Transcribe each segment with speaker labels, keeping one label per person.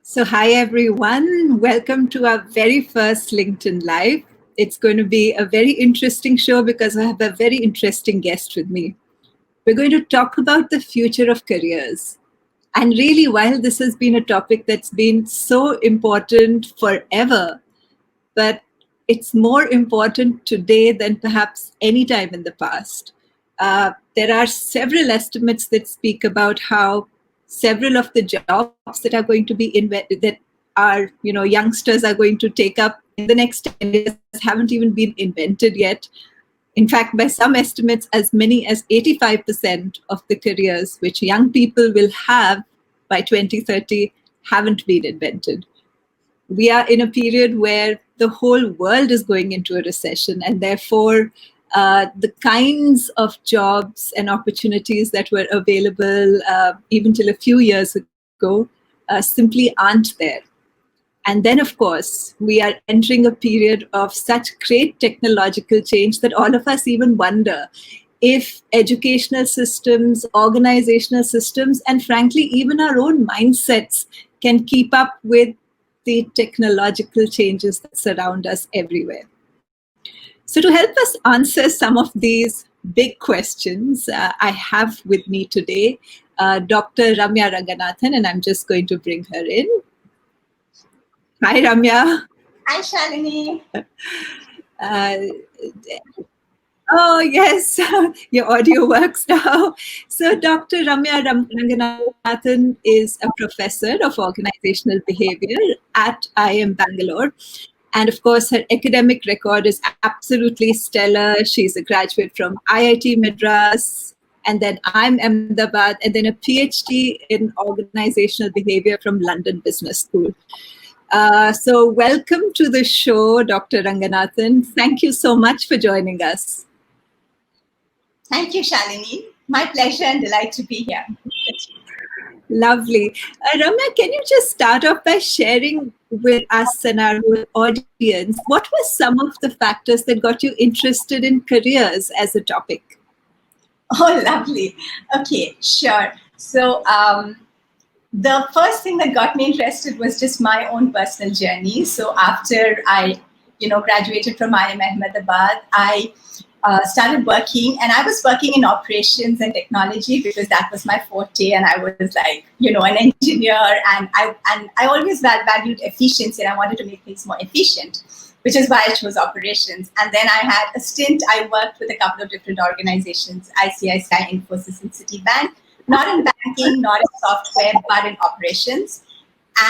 Speaker 1: So, hi everyone. Welcome to our very first LinkedIn Live. It's going to be a very interesting show because I have a very interesting guest with me. We're going to talk about the future of careers. And really, while this has been a topic that's been so important forever, but it's more important today than perhaps any time in the past. There are several estimates that speak about how several of the jobs that are going to be invented, that our youngsters are going to take up in the next 10 years haven't even been invented yet. In fact, by some estimates, as many as 85% of the careers which young people will have by 2030 haven't been invented. We are in a period where the whole world is going into a recession, and therefore the kinds of jobs and opportunities that were available even till a few years ago simply aren't there. And then, of course, we are entering a period of such great technological change that all of us even wonder if educational systems, organizational systems, and frankly, even our own mindsets can keep up with the technological changes that surround us everywhere. So to help us answer some of these big questions, I have with me today Dr. Ramya Ranganathan, and I'm just going to bring her in. Hi, Ramya.
Speaker 2: Hi, Shalini.
Speaker 1: Oh, yes, your audio works now. So Dr. Ramya Ranganathan is a professor of organizational behavior at IIM Bangalore. And of course, her academic record is absolutely stellar. She's a graduate from IIT Madras, and then IIM Ahmedabad, and then a PhD in organizational behavior from London Business School. So welcome to the show, Dr. Ranganathan. Thank you so much for joining us.
Speaker 2: Thank you, Shalini. My pleasure and delight to be here.
Speaker 1: Lovely. Ramya, can you just start off by sharing with us and our audience, what were some of the factors that got you interested in careers as a topic?
Speaker 2: Oh, lovely. Okay, sure. So the first thing that got me interested was just my own personal journey. So after I, graduated from IIM Ahmedabad, I started working, and I was working in operations and technology because that was my forte, and I was like, an engineer, and I always valued efficiency, and I wanted to make things more efficient, which is why I chose operations. And then I had a stint. I worked with a couple of different organizations: ICICI, Infosys, and Citibank. Not in banking, not in software, but in operations.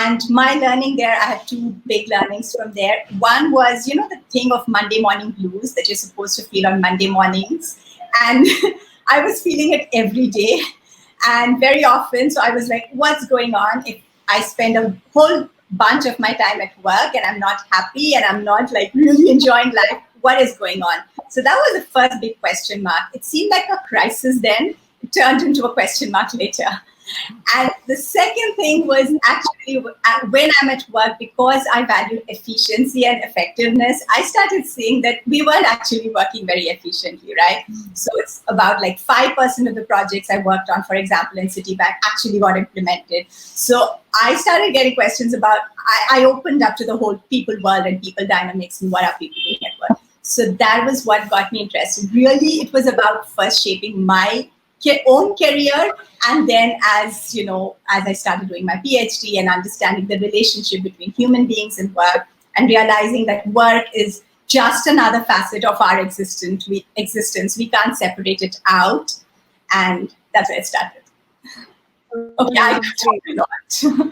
Speaker 2: And my learning there, I had two big learnings from there. One was, the thing of Monday morning blues that you're supposed to feel on Monday mornings. And I was feeling it every day and very often. So I was like, what's going on if I spend a whole bunch of my time at work and I'm not happy and I'm not like really enjoying life? What is going on? So that was the first big question mark. It seemed like a crisis then. It turned into a question mark later. And the second thing was actually when I'm at work, because I valued efficiency and effectiveness, I started seeing that we weren't actually working very efficiently, right? So it's about like 5% of the projects I worked on, for example, in Citibank actually got implemented. So I started getting questions about, I opened up to the whole people world and people dynamics and what are people doing at work. So that was what got me interested. Really, it was about first shaping my own career, and then as I started doing my PhD and understanding the relationship between human beings and work, and realizing that work is just another facet of our existence. We can't separate it out, and that's where it started. Okay, I talked a lot.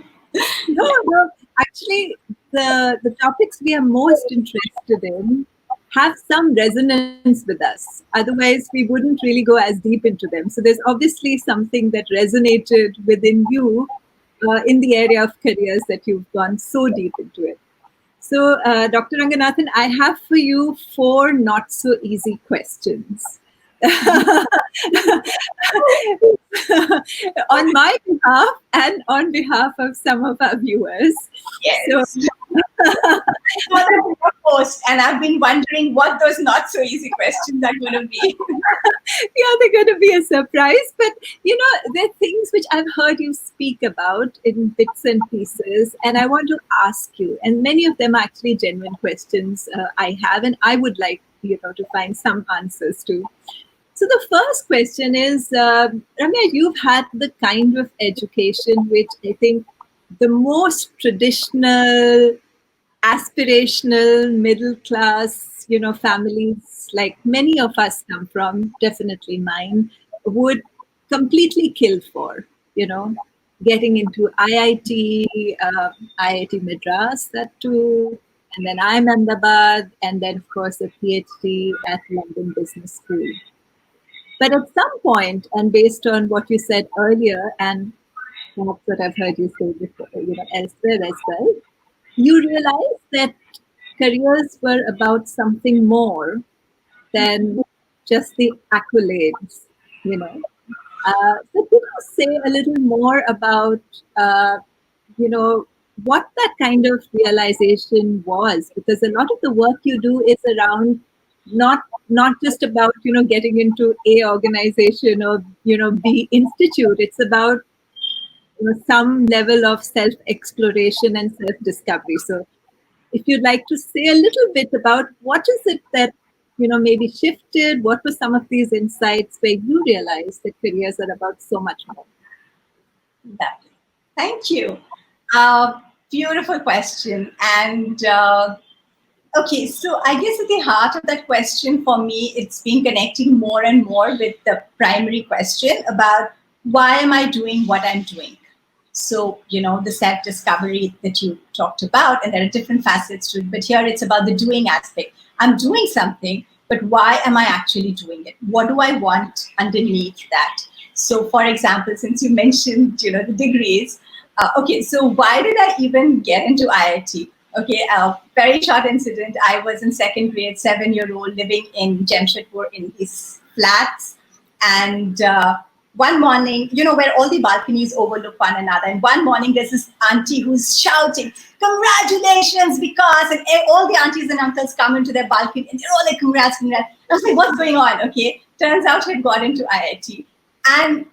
Speaker 1: No. Actually, the topics we are most interested in have some resonance with us. Otherwise, we wouldn't really go as deep into them. So there's obviously something that resonated within you in the area of careers that you've gone so deep into it. So, Dr. Ranganathan, I have for you 4 not so easy questions. on my behalf and on behalf of some of our viewers. So,
Speaker 2: Yes. I saw that in your post, and I've been wondering what those not so easy questions are going to be.
Speaker 1: yeah, they're going to be a surprise. But, there are things which I've heard you speak about in bits and pieces, and I want to ask you. And many of them are actually genuine questions I have, and I would like, to find some answers to. So the first question is, Ramya, you've had the kind of education which I think the most traditional, aspirational, middle class, families like many of us come from, definitely mine, would completely kill for, getting into IIT, IIT Madras, that too, and then I'm Ahmedabad, and then of course a PhD at London Business School. But at some point, and based on what you said earlier, and perhaps what I've heard you say before, elsewhere as well, you realize that careers were about something more than just the accolades, you know. So could you say a little more about, you know, what that kind of realization was? Because a lot of the work you do is around not just about, getting into A organization or, B institute. It's about, some level of self exploration and self discovery. So if you'd like to say a little bit about what is it that maybe shifted, what were some of these insights where you realized that careers are about so much more?
Speaker 2: Lovely. Thank you. Beautiful question. And okay, so I guess at the heart of that question for me, it's been connecting more and more with the primary question about why am I doing what I'm doing? So, the self discovery that you talked about, and there are different facets to it, but here it's about the doing aspect. I'm doing something, but why am I actually doing it? What do I want underneath that? So, for example, since you mentioned, the degrees, okay, so why did I even get into IIT? Okay, very short incident. I was in second grade, 7-year-old, living in Jamshedpur in these flats, and one morning, where all the balconies overlook one another. And one morning, there's this auntie who's shouting, "Congratulations, because," and all the aunties and uncles come into their balcony and they're all like, "Congrats, congrats." I was like, what's going on? Okay. Turns out she had got into IIT. And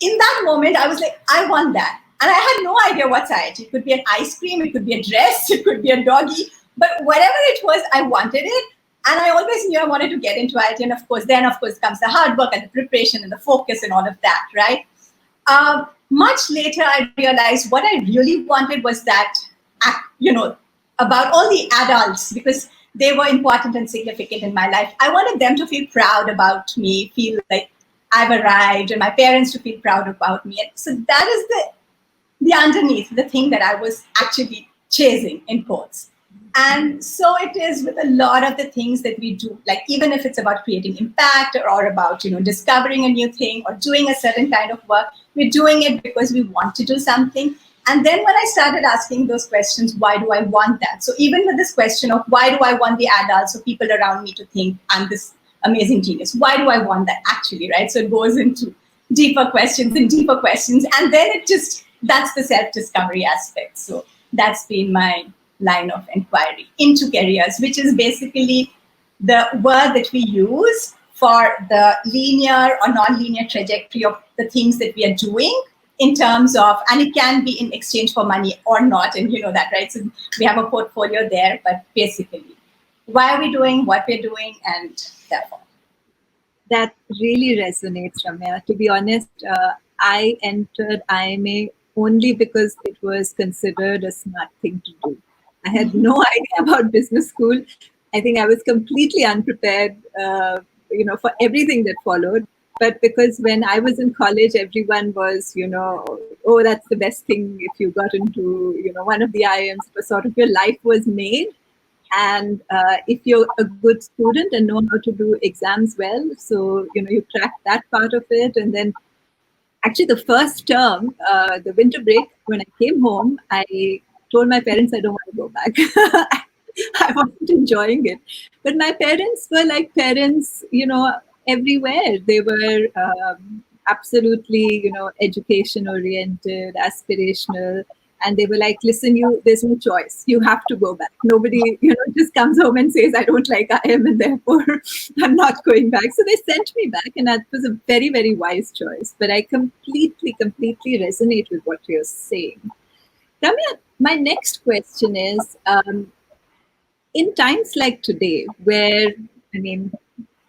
Speaker 2: in that moment, I was like, I want that. And I had no idea what's IIT. It could be an ice cream, it could be a dress, it could be a doggy. But whatever it was, I wanted it. And I always knew I wanted to get into IT. And of course, then comes the hard work and the preparation and the focus and all of that, right? Much later, I realized what I really wanted was that, about all the adults, because they were important and significant in my life. I wanted them to feel proud about me, feel like I've arrived, and my parents to feel proud about me. And so that is the underneath, the thing that I was actually chasing, in quotes. And so it is with a lot of the things that we do, like even if it's about creating impact or about, discovering a new thing or doing a certain kind of work, we're doing it because we want to do something. And then when I started asking those questions, why do I want that? So even with this question of why do I want the adults or people around me to think I'm this amazing genius? Why do I want that actually, right? So it goes into deeper questions and deeper questions. And then that's the self-discovery aspect. So that's been my line of inquiry into careers, which is basically the word that we use for the linear or non-linear trajectory of the things that we are doing in terms of, and it can be in exchange for money or not, and you know that, right? So we have a portfolio there, but basically, why are we doing what we're doing, and therefore.
Speaker 1: That really resonates, Ramya. To be honest, I entered IMA only because it was considered a smart thing to do. I had no idea about business school. I think I was completely unprepared, for everything that followed. But because when I was in college, everyone was, oh, that's the best thing if you got into, one of the IIMs. It was sort of your life was made. And if you're a good student and know how to do exams well, so, you crack that part of it. And then actually the first term, the winter break, when I came home, I told my parents I don't want to go back. I wasn't enjoying it. But my parents were like parents, everywhere. They were absolutely, education oriented, aspirational. And they were like, listen, there's no choice. You have to go back. Nobody, just comes home and says, I don't like IM and therefore I'm not going back. So they sent me back, and that was a very, very wise choice. But I completely, completely resonate with what you're saying. Ramya, my next question is, in times like today, where, I mean,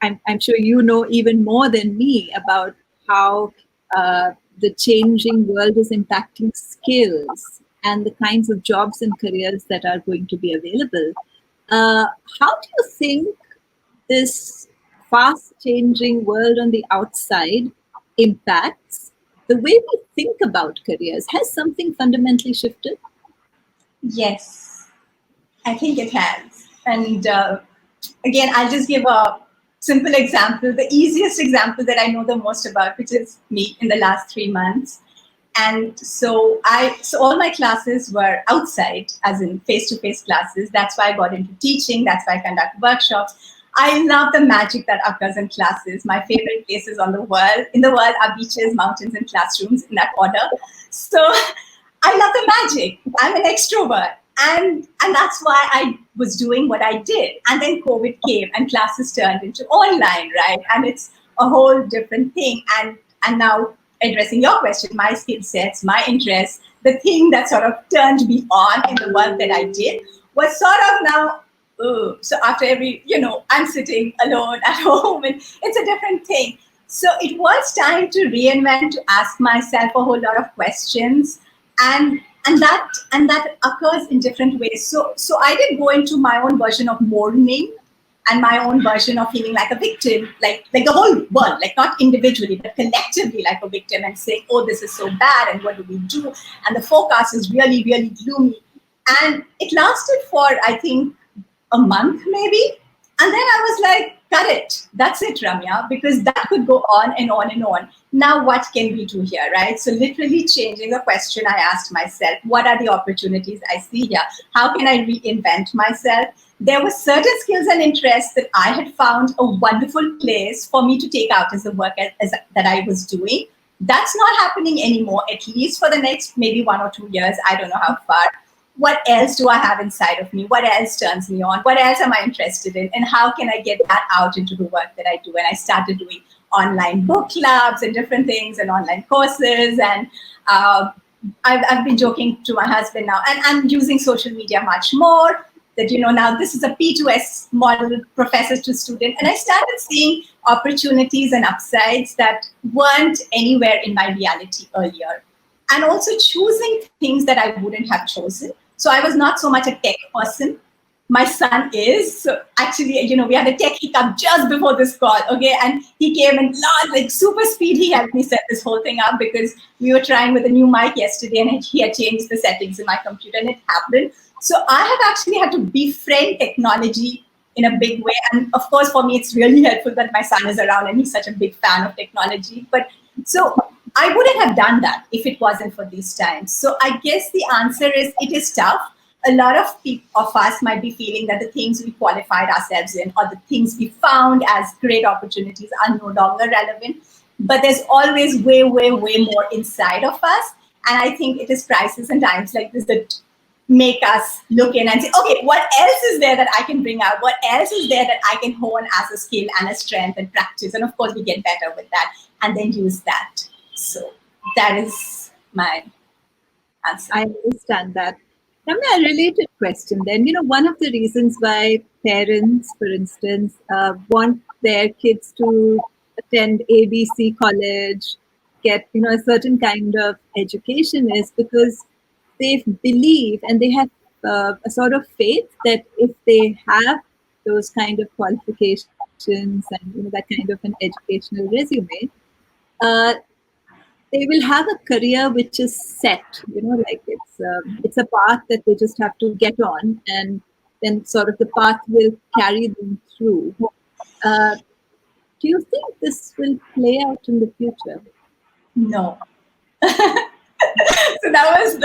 Speaker 1: I'm sure you know even more than me about how the changing world is impacting skills and the kinds of jobs and careers that are going to be available. How do you think this fast changing world on the outside impacts the way we think about careers? Has something fundamentally shifted?
Speaker 2: Yes, I think it has. And again, I'll just give a simple example, the easiest example that I know the most about, which is me in the last 3 months. And so all my classes were outside, as in face-to-face classes. That's why I got into teaching. That's why I conduct workshops. I love the magic that occurs in classes. My favorite places in the world are beaches, mountains, and classrooms, in that order. So I love the magic. I'm an extrovert. And that's why I was doing what I did. And then COVID came and classes turned into online, right? And it's a whole different thing. And now addressing your question, my skill sets, my interests, the thing that sort of turned me on in the work that I did was sort of now, so after I'm sitting alone at home and it's a different thing. So it was time to reinvent, to ask myself a whole lot of questions, and that occurs in different ways. So I did go into my own version of mourning and my own version of feeling like a victim, like the whole world, like not individually, but collectively like a victim, and saying, oh, this is so bad, and what do we do? And the forecast is really, really gloomy. And it lasted for, I think, a month maybe. And then I was like, cut it. That's it, Ramya, because that could go on and on and on. Now, what can we do here, right? So literally changing the question I asked myself, what are the opportunities I see here? How can I reinvent myself? There were certain skills and interests that I had found a wonderful place for me to take out as the work that I was doing. That's not happening anymore, at least for the next maybe 1 or 2 years. I don't know how far. What else do I have inside of me? What else turns me on? What else am I interested in? And how can I get that out into the work that I do? And I started doing online book clubs and different things and online courses. And I've been joking to my husband now, and I'm using social media much more. That, now this is a P2S model, professor to student. And I started seeing opportunities and upsides that weren't anywhere in my reality earlier. And also choosing things that I wouldn't have chosen. So I was not so much a tech person. My son is. So actually, we had a tech hiccup just before this call, okay? And he came and like super speed, he helped me set this whole thing up, because we were trying with a new mic yesterday and he had changed the settings in my computer and it happened. So I have actually had to befriend technology in a big way. And of course, for me, it's really helpful that my son is around and he's such a big fan of technology. But so I wouldn't have done that if it wasn't for these times. So I guess the answer is, it is tough. A lot of us might be feeling that the things we qualified ourselves in, or the things we found as great opportunities, are no longer relevant. But there's always way, way, way more inside of us. And I think it is crises and times like this that make us look in and say, okay, what else is there that I can bring out? What else is there that I can hone as a skill and a strength and practice? And of course, we get better with that and then use that. So that is my answer.
Speaker 1: I understand that. Ramya, a related question then. One of the reasons why parents, for instance, want their kids to attend ABC college, get, a certain kind of education, is because they believe and they have a sort of faith that if they have those kind of qualifications and, that kind of an educational resume, uh, they will have a career which is set, like it's a path that they just have to get on, and then sort of the path will carry them through. Do you think this will play out in the future?
Speaker 2: No. So that was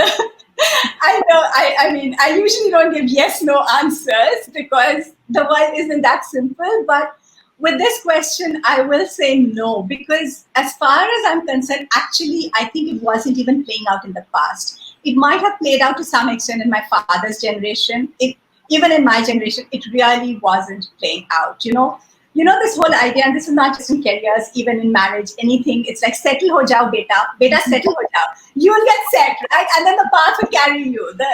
Speaker 2: I know, I mean, I usually don't give yes, no answers, because the world isn't that simple. But with this question, I will say no, because as far as I'm concerned, actually, I think it wasn't even playing out in the past. It might have played out to some extent in my father's generation. Even in my generation, it really wasn't playing out. This whole idea, and this is not just in careers, even in marriage, anything. It's like settle ho jao, beta settle ho jao. You will get set, right? And then the path will carry you. The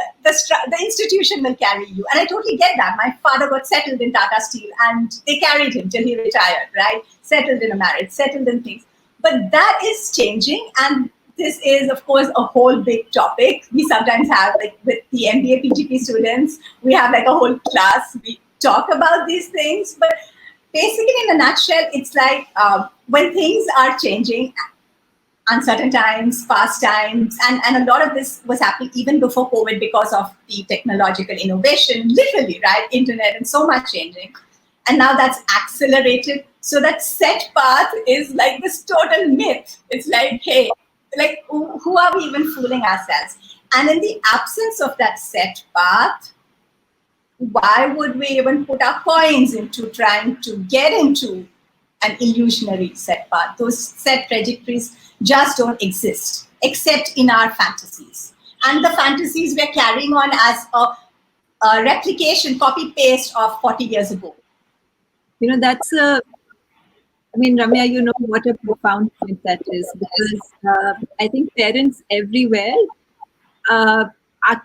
Speaker 2: institution will carry you. And I totally get that. My father got settled in Tata Steel, and they carried him till he retired, right? Settled in a marriage, settled in things. But that is changing, and this is, of course, a whole big topic. We sometimes have, like with the MBA PGP students, we have like a whole class. We talk about these things, but basically, in a nutshell, it's like when things are changing, uncertain times, fast times, and a lot of this was happening even before COVID because of the technological innovation, literally, right? Internet and so much changing. And now that's accelerated. So that set path is like this total myth. It's like, hey, like, who are we even fooling ourselves? And in the absence of that set path, why would we even put our coins into trying to get into an illusionary set path? Those set trajectories just don't exist, except in our fantasies. And the fantasies we're carrying on as a replication, copy-paste of 40 years ago.
Speaker 1: Ramya, what a profound point that is, because I think parents everywhere are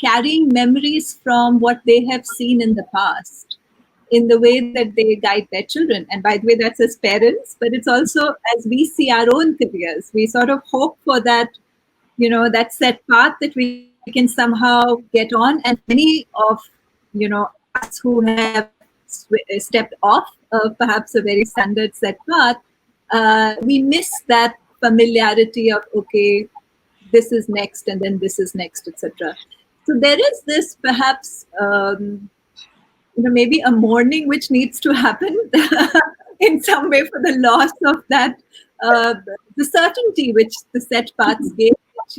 Speaker 1: carrying memories from what they have seen in the past in the way that they guide their children. And by the way, that's as parents, but it's also as we see our own careers. We sort of hope for that, that set path that we can somehow get on. And many of, us who have stepped off perhaps a very standard set path, we miss that familiarity of, okay, this is next, and then this is next, etc. So there is this perhaps, maybe a mourning which needs to happen in some way for the loss of that, the certainty which the set paths gave, which,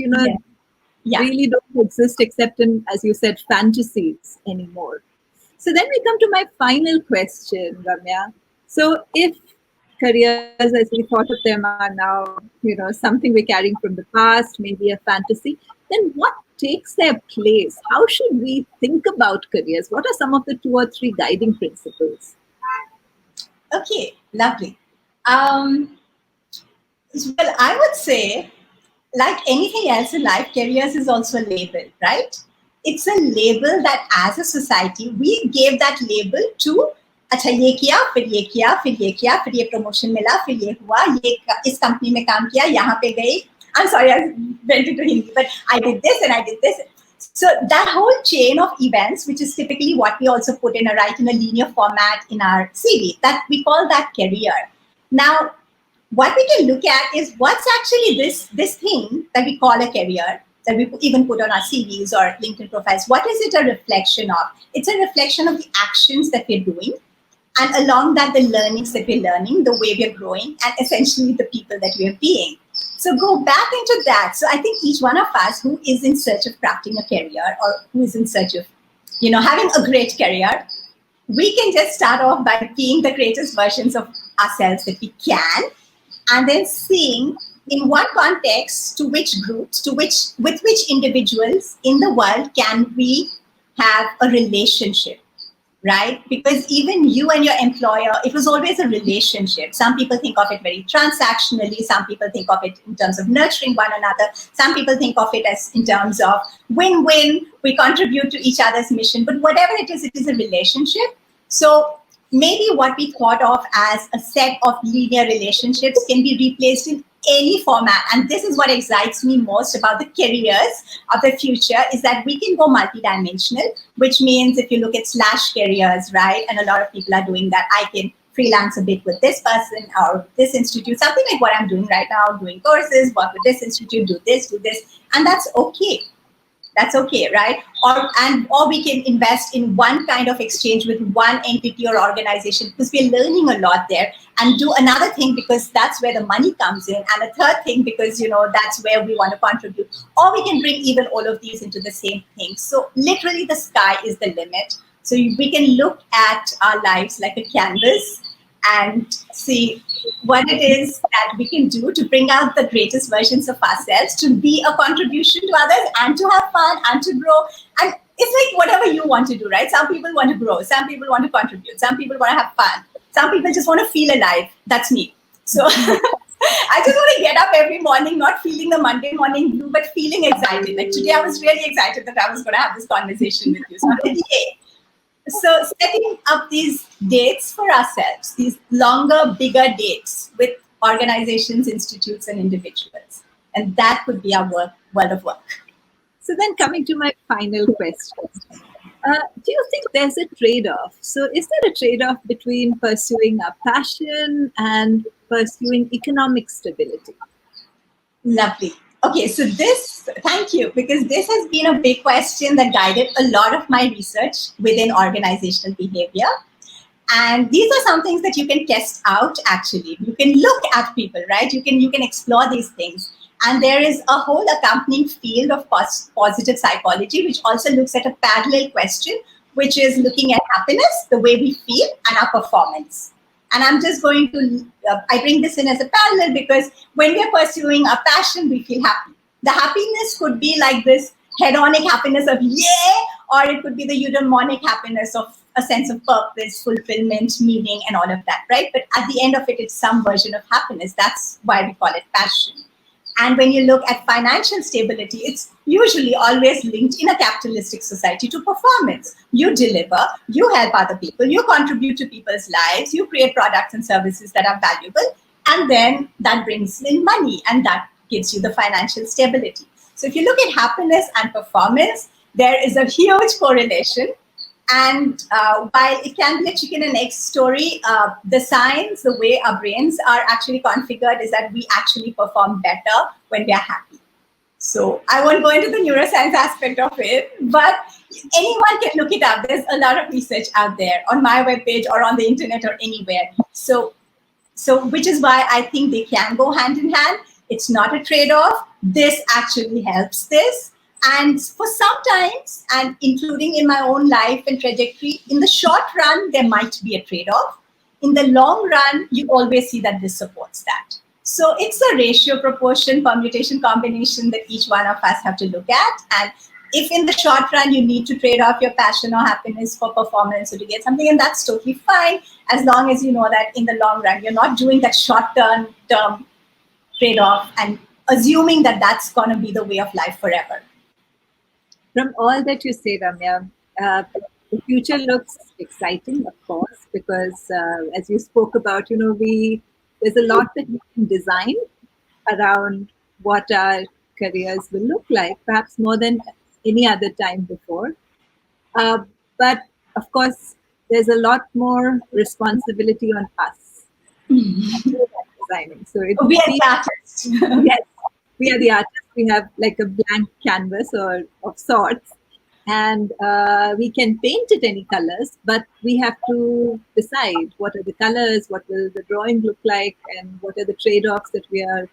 Speaker 1: really don't exist except in, as you said, fantasies anymore. So then we come to my final question, Ramya. So if careers as we thought of them are now, something we're carrying from the past, maybe a fantasy, then what takes their place? How should we think about careers? What are some of the 2 or 3 guiding principles?
Speaker 2: Okay, lovely. Well, I would say, like anything else in life, careers is also a label, right? It's a label that as a society, we gave that label to अच्छा ये किया फिर ये किया फिर ये किया फिर ये प्रमोशन मिला फिर ये हुआ ये इस कंपनी में काम किया यहाँ पे गई I'm sorry I went into Hindi but I did this and I did this. So that whole chain of events, which is typically what we also put in a linear format in our CV, that we call that career. Now, what we can look at is what's actually this thing that we call a career, that we even put on our CVs or LinkedIn profiles. What is it a reflection of? It's a reflection of the actions that we're doing, and along that, the learnings that we're learning, the way we're growing, and essentially the people that we're being. So go back into that. So I think each one of us who is in search of crafting a career or who is in search of, having a great career, we can just start off by being the greatest versions of ourselves that we can, and then seeing in what context, to which groups, with which individuals in the world can we have a relationship. Right? Because even you and your employer, it was always a relationship. Some people think of it very transactionally. Some people think of it in terms of nurturing one another. Some people think of it as in terms of win-win. We contribute to each other's mission. But whatever it is a relationship. So maybe what we thought of as a set of linear relationships can be replaced in any format. And this is what excites me most about the careers of the future, is that we can go multidimensional, which means if you look at slash careers, right? And a lot of people are doing that. I can freelance a bit with this person or this institute, something like what I'm doing right now, doing courses, work with this institute, do this. And that's okay. That's okay, right? Or we can invest in one kind of exchange with one entity or organization because we're learning a lot there, and do another thing because that's where the money comes in, and a third thing because that's where we want to contribute. Or we can bring even all of these into the same thing. So literally the sky is the limit. So we can look at our lives like a canvas and see what it is that we can do to bring out the greatest versions of ourselves, to be a contribution to others, and to have fun and to grow. And it's like whatever you want to do, right? Some people want to grow, some people want to contribute, some people want to have fun, some people just want to feel alive. That's me. So I just want to get up every morning, not feeling the Monday morning blue, but feeling excited. Like today, I was really excited that I was going to have this conversation with you. So, yay. So setting up these dates for ourselves, these longer, bigger dates with organizations, institutes, and individuals. And that could be our world of work.
Speaker 1: So then coming to my final question. Do you think there's a trade-off? So is there a trade-off between pursuing a passion and pursuing economic stability?
Speaker 2: Lovely. Okay, so thank you, because this has been a big question that guided a lot of my research within organizational behavior. And these are some things that you can test out, actually. You can look at people, right? You can explore these things. And there is a whole accompanying field of positive psychology, which also looks at a parallel question, which is looking at happiness, the way we feel, and our performance. And I'm just going to, I bring this in as a parallel because when we're pursuing a passion, we feel happy. The happiness could be like this hedonic happiness of yay, or it could be the eudaimonic happiness of a sense of purpose, fulfillment, meaning, and all of that, right? But at the end of it, it's some version of happiness. That's why we call it passion. And when you look at financial stability, it's usually always linked in a capitalistic society to performance. You deliver, you help other people, you contribute to people's lives, you create products and services that are valuable, and then that brings in money, and that gives you the financial stability. So if you look at happiness and performance, there is a huge correlation. And while it can be a chicken and egg story, the science, the way our brains are actually configured is that we actually perform better when we are happy. So I won't go into the neuroscience aspect of it, but anyone can look it up. There's a lot of research out there on my webpage or on the internet or anywhere. So which is why I think they can go hand in hand. It's not a trade-off. This actually helps this. And for sometimes, and including in my own life and trajectory, in the short run, there might be a trade-off. In the long run, you always see that this supports that. So it's a ratio, proportion, permutation, combination that each one of us have to look at. And if in the short run, you need to trade off your passion or happiness for performance or to get something, and that's totally fine, as long as you know that in the long run, you're not doing that short-term trade-off and assuming that that's going to be the way of life forever.
Speaker 1: From all that you say, Ramya, the future looks exciting, of course, because as you spoke about, there's a lot that we can design around what our careers will look like, perhaps more than any other time before. But of course, there's a lot more responsibility on us designing. So
Speaker 2: we are the artists.
Speaker 1: Yes, we are the artists. We have like a blank canvas or of sorts, and we can paint it any colors, but we have to decide what are the colors, what will the drawing look like, and what are the trade-offs that we are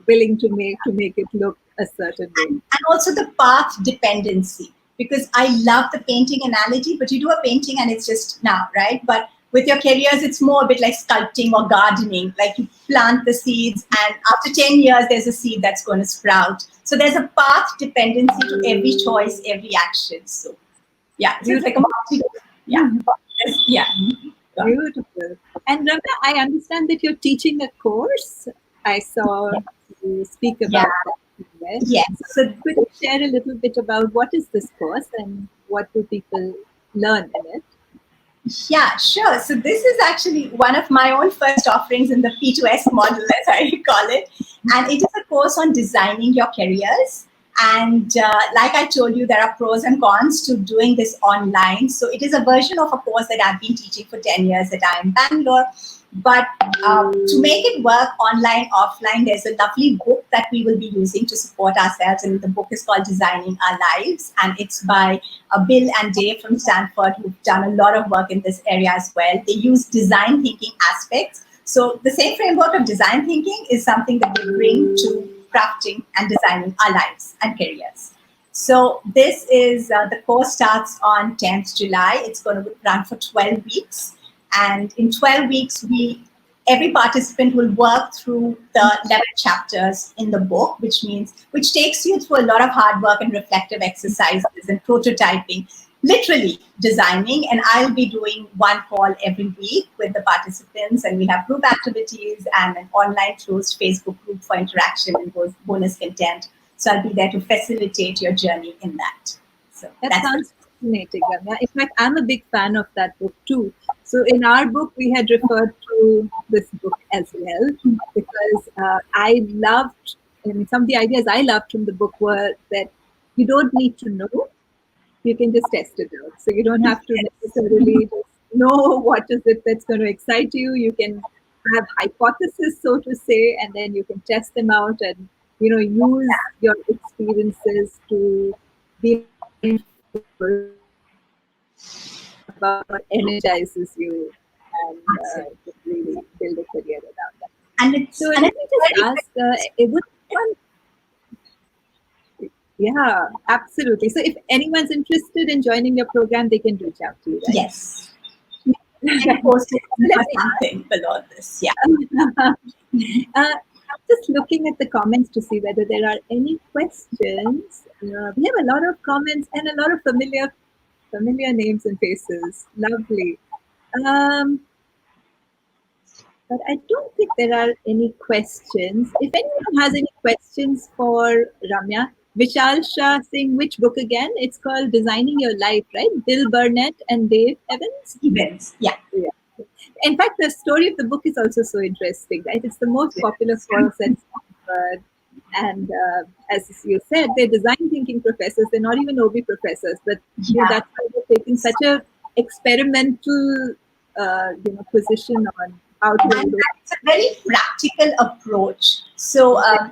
Speaker 1: willing to make it look a certain way.
Speaker 2: And also the path dependency, because I love the painting analogy, but you do a painting and it's just now, right? But with your careers, it's more a bit like sculpting or gardening. Like you plant the seeds, and after 10 years, there's a seed that's going to sprout. So there's a path dependency to every choice, every action. So yeah, so it's like yeah.
Speaker 1: Beautiful. And Ramya, I understand that you're teaching a course. I saw you speak about that.
Speaker 2: Yes.
Speaker 1: So could you share a little bit about what is this course and what do people learn in it?
Speaker 2: Yeah, sure. So this is actually one of my own first offerings in the P2S model, as I call it. And it is a course on designing your careers. And like I told you, there are pros and cons to doing this online. So it is a version of a course that I've been teaching for 10 years that I'm in Bangalore. But to make it work online, offline, there's a lovely book that we will be using to support ourselves. And the book is called Designing Our Lives. And it's by Bill and Dave from Stanford, who've done a lot of work in this area as well. They use design thinking aspects. So the same framework of design thinking is something that we bring to crafting and designing our lives and careers. So this is, the course starts on 10th July. It's going to run for 12 weeks. And in 12 weeks, every participant will work through the 11 chapters in the book, which takes you through a lot of hard work and reflective exercises and prototyping, literally designing. And I'll be doing one call every week with the participants, and we have group activities and an online closed Facebook group for interaction and bonus content. So I'll be there to facilitate your journey in that. So
Speaker 1: That
Speaker 2: that's
Speaker 1: sounds fascinating, Ramya. In fact, I'm a big fan of that book too. So in our book, we had referred to this book as well because I loved, I mean, some of the ideas I loved from the book were that you don't need to know, you can just test it out. So you don't have to necessarily just know what is it that's going to excite you. You can have hypotheses, so to say, and then you can test them out and use your experiences to be mindful about what energizes you and really build a career around that. So let me just ask, would one yeah, absolutely. So if anyone's interested in joining your program, they can reach out to you, right?
Speaker 2: yes. And post it something below this. Yeah.
Speaker 1: I'm just looking at the comments to see whether there are any questions. We have a lot of comments and a lot of familiar names and faces. Lovely. Um, but I don't think there are any questions. If anyone has any questions for Ramya, Vishal Shah saying which book again? It's called Designing Your Life, right? Bill Burnett and Dave Evans.
Speaker 2: Yeah.
Speaker 1: In fact, the story of the book is also so interesting, right? It's the most popular course at Stanford. And as you said, they're design thinking professors. They're not even OB professors, but that's why they're taking such a experimental, position on how to.
Speaker 2: And it's a very practical approach. So I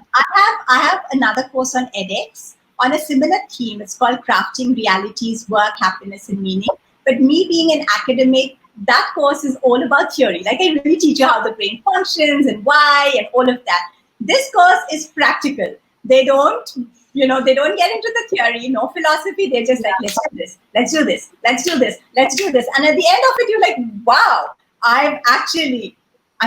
Speaker 2: have another course on edX on a similar theme. It's called Crafting Realities, Work, Happiness, and Meaning. But me being an academic, that course is all about theory. Like I really teach you how the brain functions and why and all of that. This course is practical. They don't, they don't get into the theory, no philosophy. They're just like, let's do this, let's do this, let's do this, let's do this. And at the end of it, you're like, wow, I'm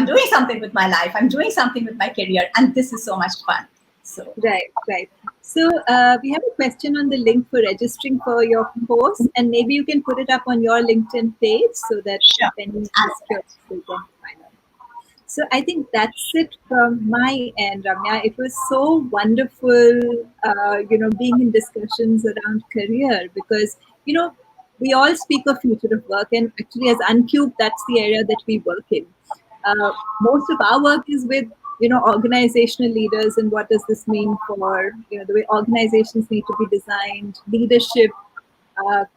Speaker 2: doing something with my life. I'm doing something with my career, and this is so much fun. So
Speaker 1: Right. So we have a question on the link for registering for your course, and maybe you can put it up on your LinkedIn page so that if anyone is curious, they can find out. So I think that's it from my end, Ramya. It was so wonderful, being in discussions around career because, we all speak of future of work, and actually as Uncube, that's the area that we work in. Most of our work is with organizational leaders and what does this mean for the way organizations need to be designed, leadership,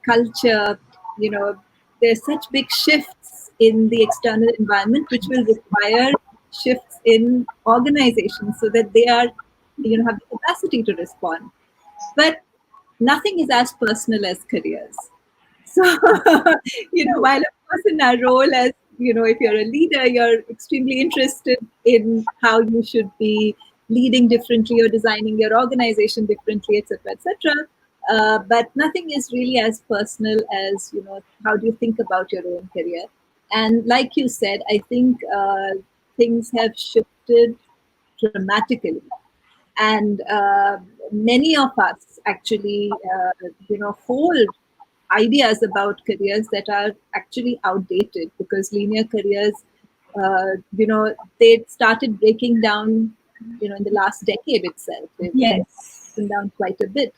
Speaker 1: culture. There's such big shifts in the external environment which will require shifts in organizations so that they are have the capacity to respond. But nothing is as personal as careers. So, while of course in our role as, if you're a leader, you're extremely interested in how you should be leading differently or designing your organization differently, etc., etc. But nothing is really as personal as, how do you think about your own career? And like you said, I think things have shifted dramatically. And many of us actually, hold ideas about careers that are actually outdated because linear careers, they started breaking down, in the last decade itself. They've broken down quite a bit.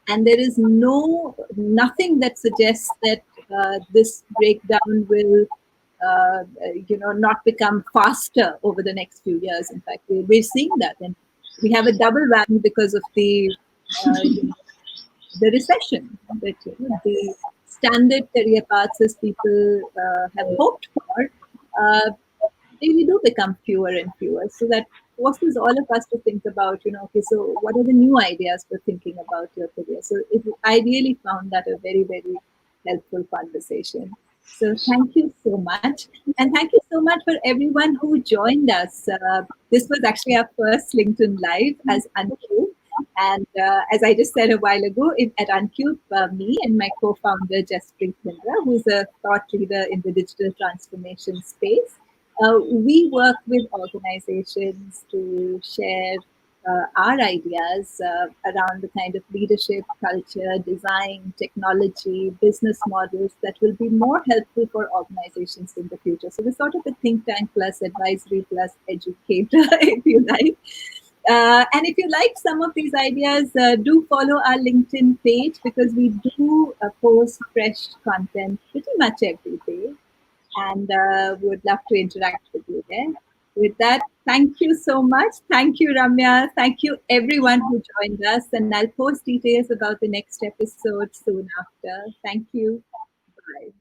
Speaker 1: And there is nothing that suggests that this breakdown will, not become faster over the next few years. In fact, we're seeing that. And we have a double whammy because of the recession, that the standard career paths as people have hoped for really do become fewer and fewer. So that forces all of us to think about, okay, so what are the new ideas for thinking about your career? So I really found that a very, very helpful conversation. So thank you so much. And thank you so much for everyone who joined us. This was actually our first LinkedIn Live as Anu. And as I just said a while ago, at Uncube, me and my co-founder Jaspreet Mindra, who's a thought leader in the digital transformation space, we work with organizations to share our ideas around the kind of leadership, culture, design, technology, business models that will be more helpful for organizations in the future. So we're sort of a think tank plus advisory plus educator, if you like. And if you like some of these ideas, do follow our LinkedIn page because we do post fresh content pretty much every day. And we would love to interact with you there. With that, thank you so much. Thank you, Ramya. Thank you, everyone who joined us. And I'll post details about the next episode soon after. Thank you. Bye.